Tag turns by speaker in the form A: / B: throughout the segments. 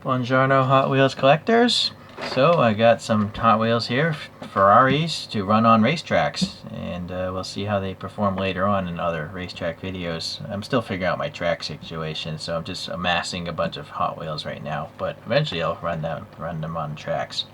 A: Buongiorno Hot Wheels collectors. So I got some Hot Wheels here, Ferraris, to run on racetracks, and we'll see how they perform later on in other racetrack videos. I'm still figuring out my track situation, so I'm just amassing a bunch of Hot Wheels right now, but eventually I'll run them on tracks.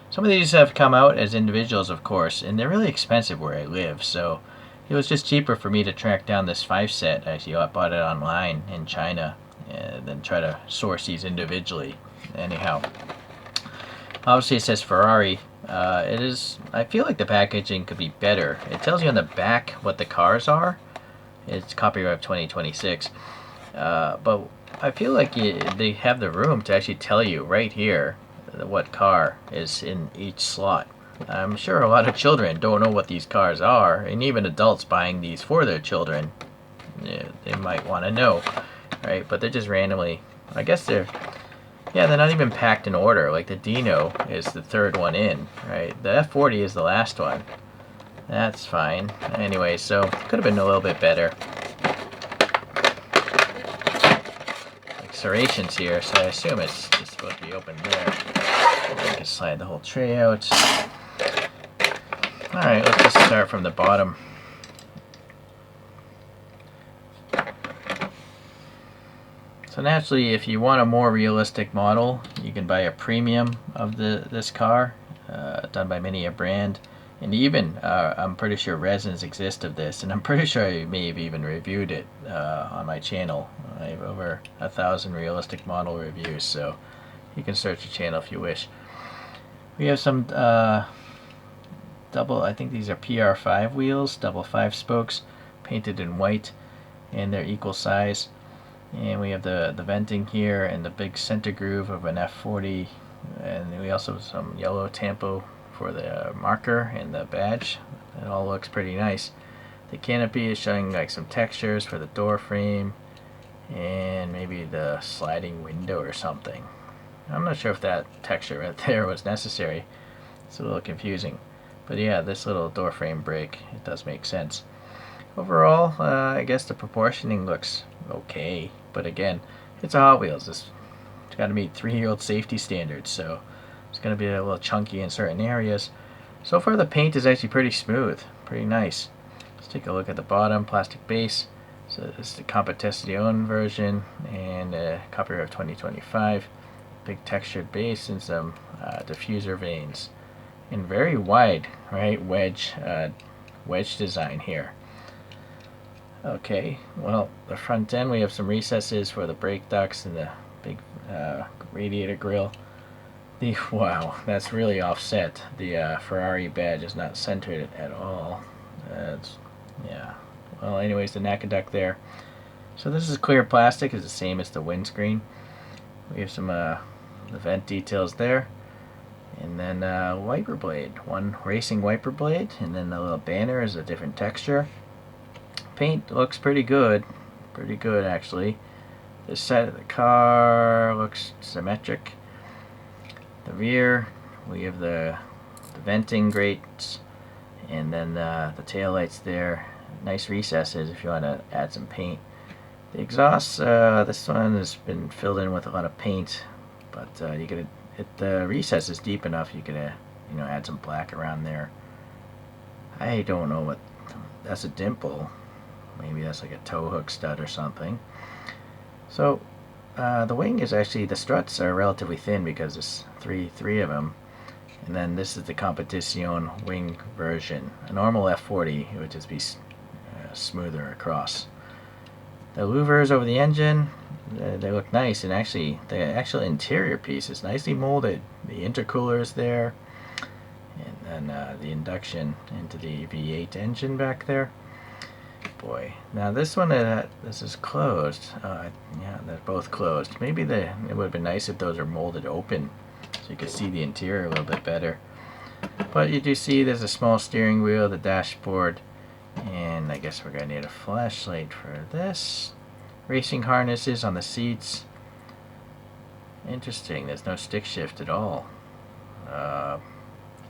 A: Some of these have come out as individuals, of course, and they're really expensive where I live, so it was just cheaper for me to track down this 5 set. Actually, I bought it online in China and then try to source these individually. Anyhow, obviously it says Ferrari. It is. I feel like the packaging could be better. It tells you on the back what the cars are. It's copyright 2026, but I feel like they have the room to actually tell you right here what car is in each slot. I'm sure a lot of children don't know what these cars are, and even adults buying these for their children, they might want to know, right? But they're just randomly, I guess they're not even packed in order. Like the Dino is the third one in, right? The F40 is the last one. That's fine. Anyway, so could have been a little bit better. Like serrations here, so I assume it's just supposed to be open there. I can slide the whole tray out. Alright, let's just start from the bottom. So naturally, if you want a more realistic model, you can buy a premium of this car, done by many a brand. And even, I'm pretty sure resins exist of this, and I'm pretty sure I may have even reviewed it on my channel. I have over 1,000 realistic model reviews, so you can search the channel if you wish. We have some double, I think these are PR5 wheels, double 5 spokes, painted in white, and they're equal size. And we have the venting here and the big center groove of an F40, and we also have some yellow tampo for the marker and the badge. It all looks pretty nice. The canopy is showing like some textures for the door frame and maybe the sliding window or something. I'm not sure if that texture right there was necessary. It's a little confusing. But yeah, this little door frame break, it does make sense. Overall, I guess the proportioning looks okay. But again, it's a Hot Wheels. It's got to meet 3-year-old safety standards, so it's going to be a little chunky in certain areas. So far the paint is actually pretty smooth, pretty nice. Let's take a look at the bottom, plastic base. So this is the Competizione version and copyright of 2025. Big textured base and some diffuser vanes. And very wide, right, wedge design here. Okay, well, the front end we have some recesses for the brake ducts and the big radiator grill. Wow, that's really offset. The Ferrari badge is not centered at all. Yeah. Well, anyways, the Nakaduck there. So this is clear plastic. It's the same as the windscreen. We have some the vent details there. And then wiper blade. One racing wiper blade. And then the little banner is a different texture. Paint looks pretty good. Pretty good, actually. This side of the car looks symmetric. The rear, we have the venting grates, and then the tail lights there. Nice recesses if you want to add some paint. The exhaust, this one has been filled in with a lot of paint, but you could, if the recess is deep enough, you could add some black around there. I don't know what. That's a dimple. Maybe that's like a tow hook stud or something. So the wing is actually, the struts are relatively thin because there's three of them. And then this is the Competizione wing version. A normal F40, it would just be smoother across. The louvers over the engine, they look nice, and actually the actual interior piece is nicely molded. The intercooler is there, and then the induction into the V8 engine back there. Boy, now this one, this is closed. Yeah, they're both closed. Maybe it would have been nice if those are molded open so you could see the interior a little bit better. But you do see there's a small steering wheel, the dashboard, and I guess we're going to need a flashlight for this. Racing harnesses on the seats. Interesting, there's no stick shift at all.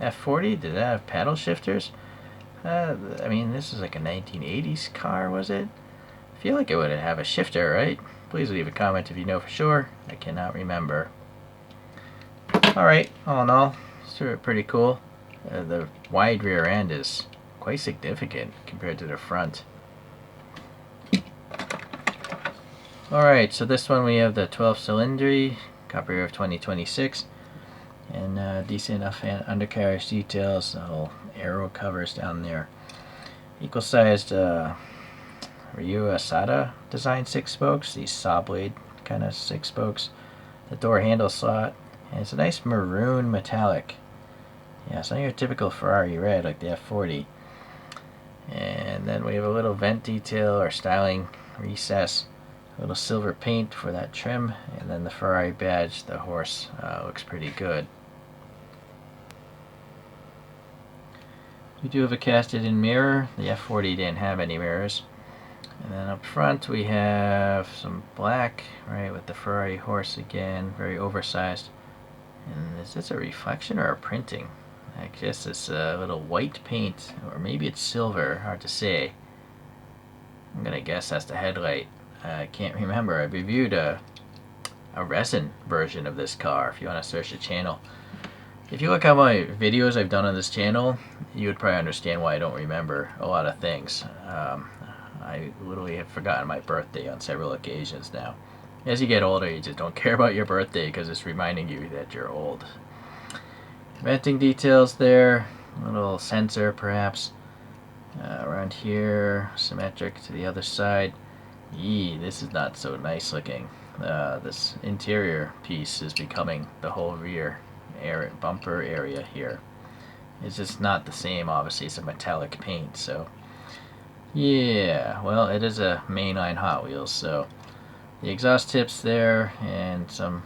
A: F40, did that have paddle shifters? I mean, this is like a 1980s car, was it? I feel like it would have a shifter, right? Please leave a comment if you know for sure. I cannot remember. Alright, all in all, it's pretty cool. The wide rear end is quite significant compared to the front. Alright, so this one we have the 12 Cylindri, copyright of 2026, and decent enough undercarriage details, the whole aero covers down there. Equal sized Ryu Asada design 6 spokes, these saw blade kind of 6 spokes, the door handle slot, and it's a nice maroon metallic. Yeah, it's not your typical Ferrari red like the F40. And then we have a little vent detail or styling recess, a little silver paint for that trim, and then the Ferrari badge, the horse, looks pretty good. We do have a casted in mirror. The F40 didn't have any mirrors. And then up front we have some black, right, with the Ferrari horse again, very oversized. And is this a reflection or a printing? I guess it's a little white paint, or maybe it's silver, hard to say. I'm gonna guess that's the headlight. I can't remember. I reviewed a resin version of this car, if you want to search the channel. If you look at my videos I've done on this channel, you would probably understand why I don't remember a lot of things. I literally have forgotten my birthday on several occasions now. As you get older, you just don't care about your birthday because it's reminding you that you're old. Venting details there, a little sensor perhaps. Around here, symmetric to the other side. Yee, this is not so nice looking. This interior piece is becoming the whole rear bumper area here. It's just not the same, obviously. It's a metallic paint, so yeah, well, it is a mainline Hot Wheels, so the exhaust tips there, and some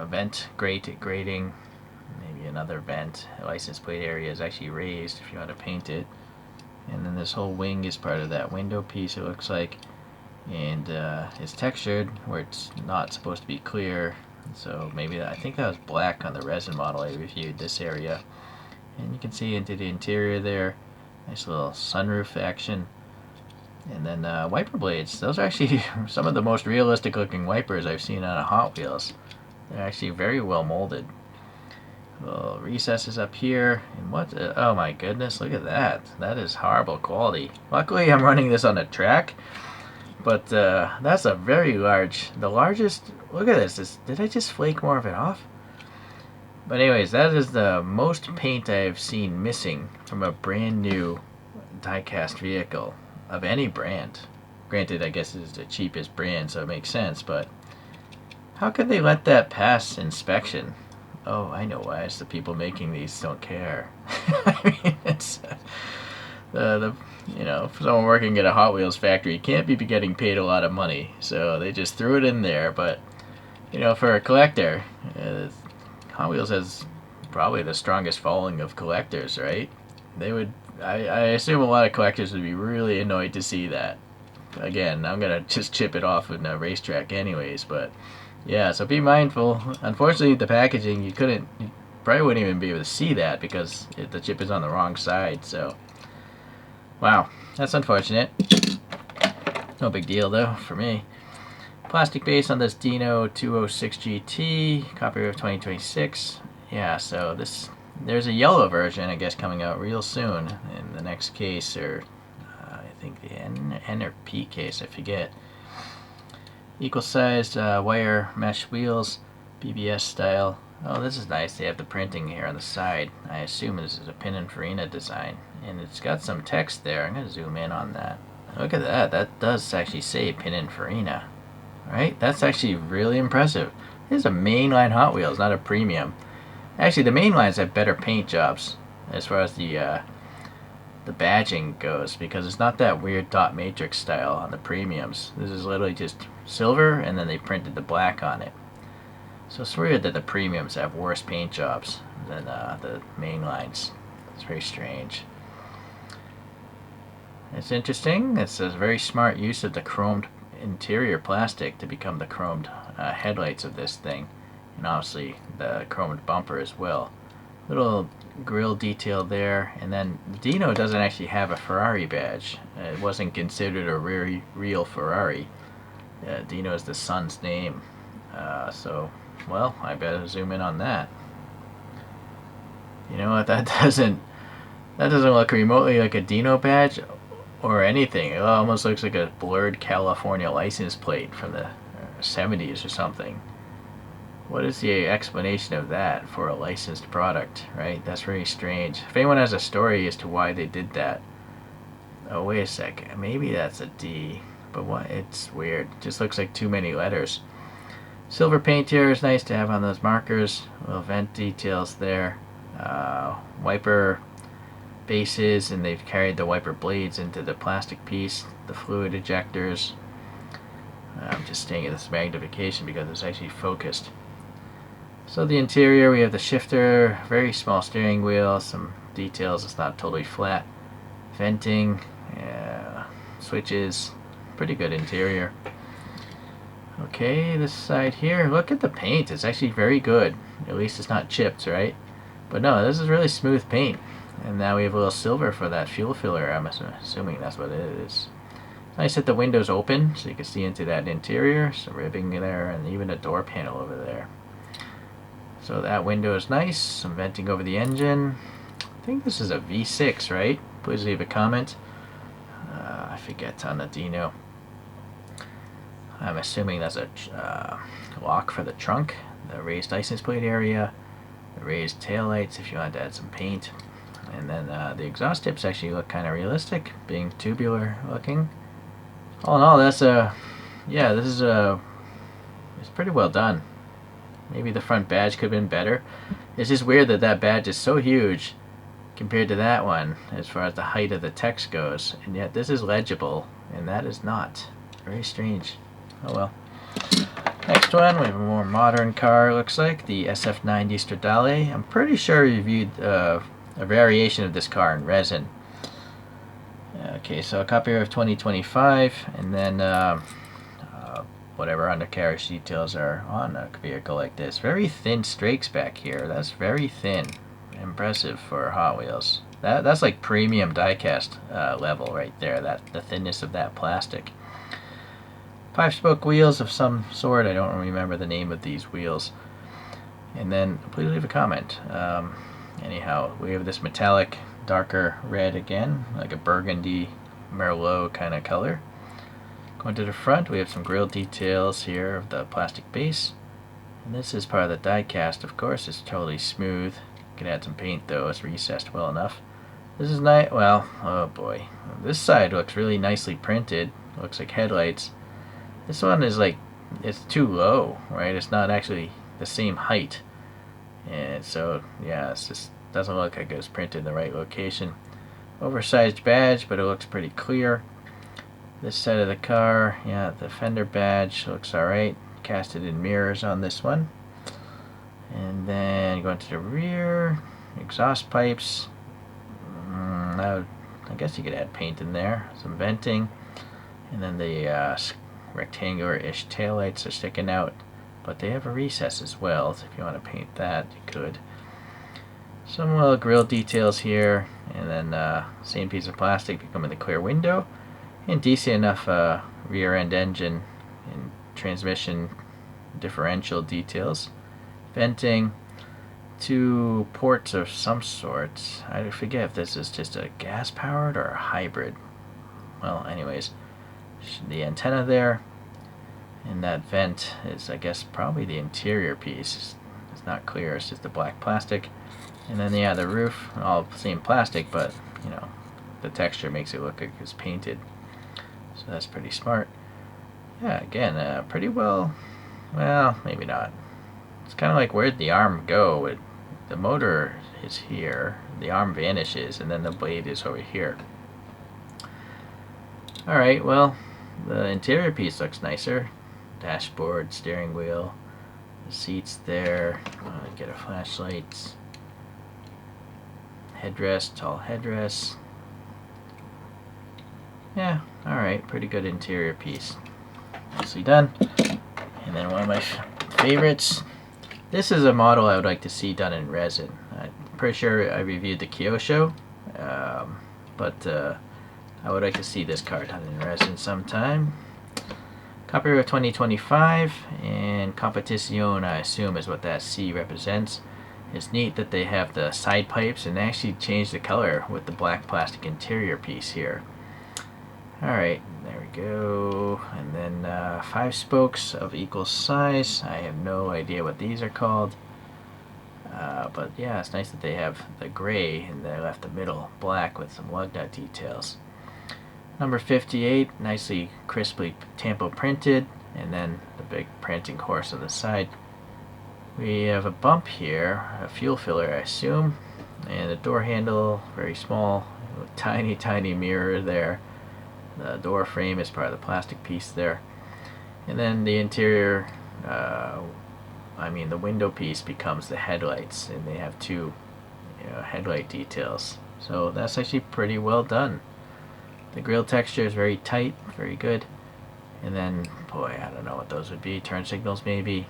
A: vent grating, maybe another vent. The license plate area is actually raised if you want to paint it, and then this whole wing is part of that window piece, it looks like, and it's textured where it's not supposed to be clear, so maybe I think that was black on the resin model I reviewed, this area. And you can see into the interior there. Nice little sunroof action. And then wiper blades. Those are actually some of the most realistic looking wipers I've seen on a Hot Wheels. They're actually very well molded. Little recesses up here. And what? Oh my goodness, look at that. That is horrible quality. Luckily I'm running this on a track. But that's a very large, the largest, look at this. Did I just flake more of it off? But anyways, that is the most paint I've seen missing from a brand new die-cast vehicle of any brand. Granted, I guess it's the cheapest brand, so it makes sense, but how could they let that pass inspection? Oh, I know why. It's the people making these don't care. I mean, it's you know, someone working at a Hot Wheels factory can't be getting paid a lot of money, so they just threw it in there. But you know, for a collector, Hot Wheels has probably the strongest following of collectors, right? They would, I assume a lot of collectors would be really annoyed to see that. Again, I'm gonna just chip it off in a racetrack anyways, but yeah, so be mindful. Unfortunately, the packaging, you probably wouldn't even be able to see that because the chip is on the wrong side, so wow, that's unfortunate. No big deal though, for me. Plastic base on this Dino 206 GT, copyright of 2026. Yeah, so there's a yellow version, I guess, coming out real soon in the next case, or I think the N or P case, I forget. Equal sized wire mesh wheels, BBS style. Oh, this is nice. They have the printing here on the side. I assume this is a Pininfarina design, and it's got some text there. I'm going to zoom in on that. Look at that. That does actually say Pininfarina. Right? That's actually really impressive. This is a mainline Hot Wheels, not a premium. Actually, the mainlines have better paint jobs as far as the badging goes, because it's not that weird dot matrix style on the premiums. This is literally just silver, and then they printed the black on it. So it's weird that the premiums have worse paint jobs than the mainlines. It's very strange. It's interesting. It's a very smart use of the chromed interior plastic to become the chromed headlights of this thing, and obviously the chromed bumper as well. Little grille detail there, and then Dino doesn't actually have a Ferrari badge. It wasn't considered a real Ferrari. Dino is the son's name. So, well, I better zoom in on that. You know what? That doesn't look remotely like a Dino badge or anything. It almost looks like a blurred California license plate from the 70s or something. What is the explanation of that for a licensed product, right? That's very strange. If anyone has a story as to why they did that. Oh, wait a sec. Maybe that's a D. But what? It's weird. It just looks like too many letters. Silver paint here is nice to have on those markers. Little vent details there. Wiper bases, and they've carried the wiper blades into the plastic piece. The fluid ejectors. I'm just staying at this magnification because it's actually focused. So the interior, we have the shifter, very small steering wheel, some details, it's not totally flat. Venting, switches, pretty good interior. Okay, this side here, look at the paint, it's actually very good. At least it's not chipped, right? But no, this is really smooth paint. And now we have a little silver for that fuel filler, I'm assuming that's what it is. Nice that the window's open, so you can see into that interior, some ribbing there, and even a door panel over there. So that window is nice, some venting over the engine. I think this is a V6, right? Please leave a comment. I forget on the Dino. I'm assuming that's a lock for the trunk, the raised license plate area, the raised taillights if you want to add some paint. And then the exhaust tips actually look kind of realistic, being tubular looking. All in all, that's this is it's pretty well done. Maybe the front badge could have been better. It's just weird that that badge is so huge compared to that one as far as the height of the text goes, and yet this is legible and that is not. Very strange. Oh well. Next one, we have a more modern car, looks like, the SF90 Stradale. I'm pretty sure we reviewed a variation of this car in resin. Okay, so a copy of 2025, and then whatever undercarriage details are on a vehicle like this. Very thin strakes back here. That's very thin. Impressive for Hot Wheels. That's like premium diecast level right there. The thinness of that plastic. 5-spoke wheels of some sort. I don't remember the name of these wheels. And then please leave a comment. Anyhow, we have this metallic, darker red again, like a burgundy Merlot kind of color. Going to the front, we have some grille details here of the plastic base. And this is part of the die cast, of course. It's totally smooth. You can add some paint though, it's recessed well enough. This is nice. Well, oh boy. This side looks really nicely printed. Looks like headlights. This one is like, it's too low, right? It's not actually the same height. And so, yeah, it just doesn't look like it was printed in the right location. Oversized badge, but it looks pretty clear. This side of the car, yeah, the fender badge looks alright. Casted in mirrors on this one. And then going to the rear, exhaust pipes. I guess you could add paint in there. Some venting. And then the rectangular-ish taillights are sticking out. But they have a recess as well, so if you want to paint that, you could. Some little grille details here. And then same piece of plastic becoming the clear window. And decent enough rear end engine and transmission differential details. Venting, 2 ports of some sort. I forget if this is just a gas powered or a hybrid. Well, anyways, the antenna there, and that vent is, I guess, probably the interior piece. It's not clear, it's just the black plastic. And then yeah, the roof, all same plastic, but you know, the texture makes it look like it's painted. So that's pretty smart. Yeah, again, pretty well, maybe not. It's kind of like, where'd the arm go? The motor is here, the arm vanishes, and then the blade is over here. Alright, well, the interior piece looks nicer. Dashboard, steering wheel, the seats there, get a flashlight. Headrest, tall headrest. Yeah, alright, pretty good interior piece. Nicely done. And then one of my favorites. This is a model I would like to see done in resin. I'm pretty sure I reviewed the Kyosho, but I would like to see this car done in resin sometime. Copyright 2025, and Competizione, I assume, is what that C represents. It's neat that they have the side pipes and they actually changed the color with the black plastic interior piece here. Alright, there we go. And then 5 spokes of equal size. I have no idea what these are called. But yeah, it's nice that they have the gray and they left the middle black with some lug nut details. Number 58, nicely crisply tampo printed, and then the big prancing horse on the side. We have a bump here, a fuel filler I assume, and a door handle, very small, tiny mirror there. The door frame is part of the plastic piece there. And then the interior, the window piece becomes the headlights, and they have 2 headlight details. So that's actually pretty well done. The grille texture is very tight, very good. And then, boy, I don't know what those would be. Turn signals maybe.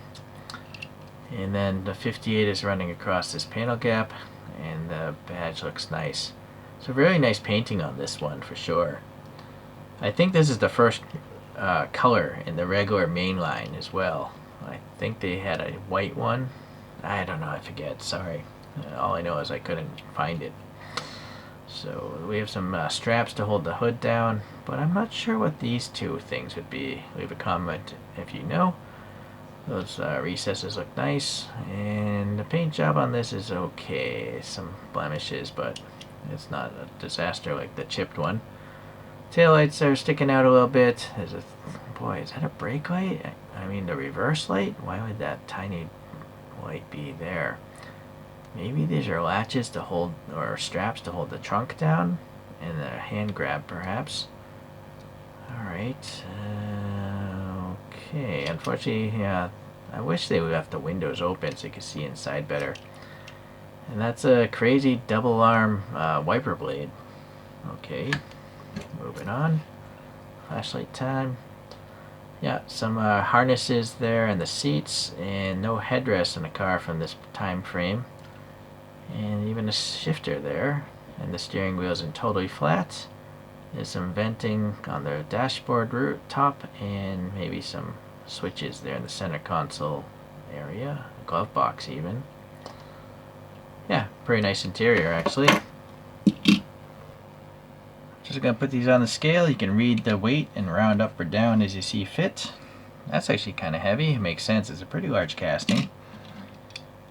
A: And then the 58 is running across this panel gap, and the badge looks nice. So really nice painting on this one for sure. I think this is the first color in the regular main line as well. I think they had a white one. I don't know, I forget, sorry. All I know is I couldn't find it. So we have some straps to hold the hood down, but I'm not sure what these 2 things would be. Leave a comment if you know. Those recesses look nice, and the paint job on this is okay. Some blemishes, but it's not a disaster like the chipped one. Taillights are sticking out a little bit. There's a boy, is that a brake light? I mean the reverse light? Why would that tiny light be there? Maybe these are latches to hold, or straps to hold the trunk down, and a hand grab perhaps. Alright, okay, unfortunately, yeah, I wish they would left the windows open so you could see inside better. And that's a crazy double arm wiper blade. Okay, moving on. Flashlight time. Yeah, some harnesses there and the seats, and no headrest in the car from this time frame. And even a shifter there, and the steering wheel isn't totally flat. There's some venting on the dashboard top, and maybe some switches there in the center console area, glove box even. Yeah, pretty nice interior actually. Just gonna put these on the scale. You can read the weight and round up or down as you see fit. That's actually kind of heavy. It makes sense. It's a pretty large casting.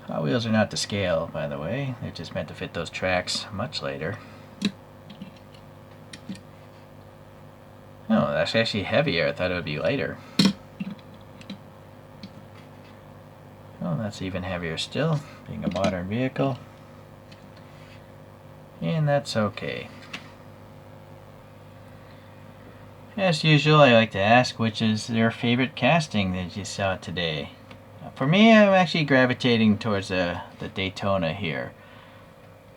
A: Hot wheels are not to scale, by the way. They're just meant to fit those tracks much later. Oh, that's actually heavier. I thought it would be lighter. Oh, that's even heavier still, being a modern vehicle. And that's okay. As usual, I like to ask which is your favorite casting that you saw today. For me, I'm actually gravitating towards the Daytona here.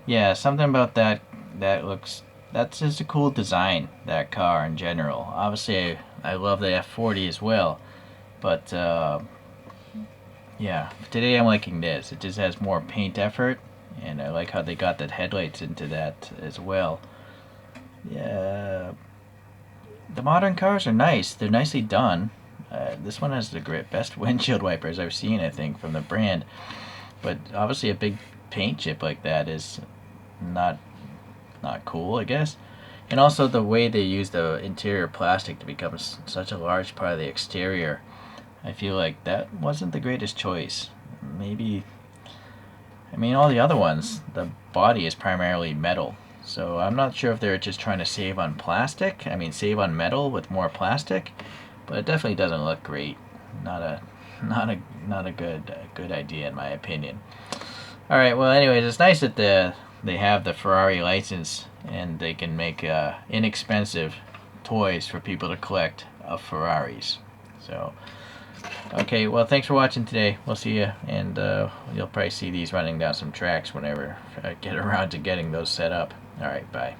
A: Yeah, something about that that's just a cool design, that car in general. Obviously, I love the F40 as well, but yeah, today I'm liking this. It just has more paint effort, and I like how they got that headlights into that as well. Yeah, the modern cars are nice. They're nicely done. This one has the best windshield wipers I've seen, I think, from the brand. But obviously a big paint chip like that is not cool, I guess. And also the way they use the interior plastic to become such a large part of the exterior. I feel like that wasn't the greatest choice. Maybe, I mean, all the other ones, the body is primarily metal. So I'm not sure if they're just trying to save on plastic. I mean, save on metal with more plastic. But it definitely doesn't look great. Not a good idea in my opinion. All right. Well, anyways, it's nice that they have the Ferrari license and they can make inexpensive toys for people to collect of Ferraris. So, okay. Well, thanks for watching today. We'll see you, and you'll probably see these running down some tracks whenever I get around to getting those set up. All right. Bye.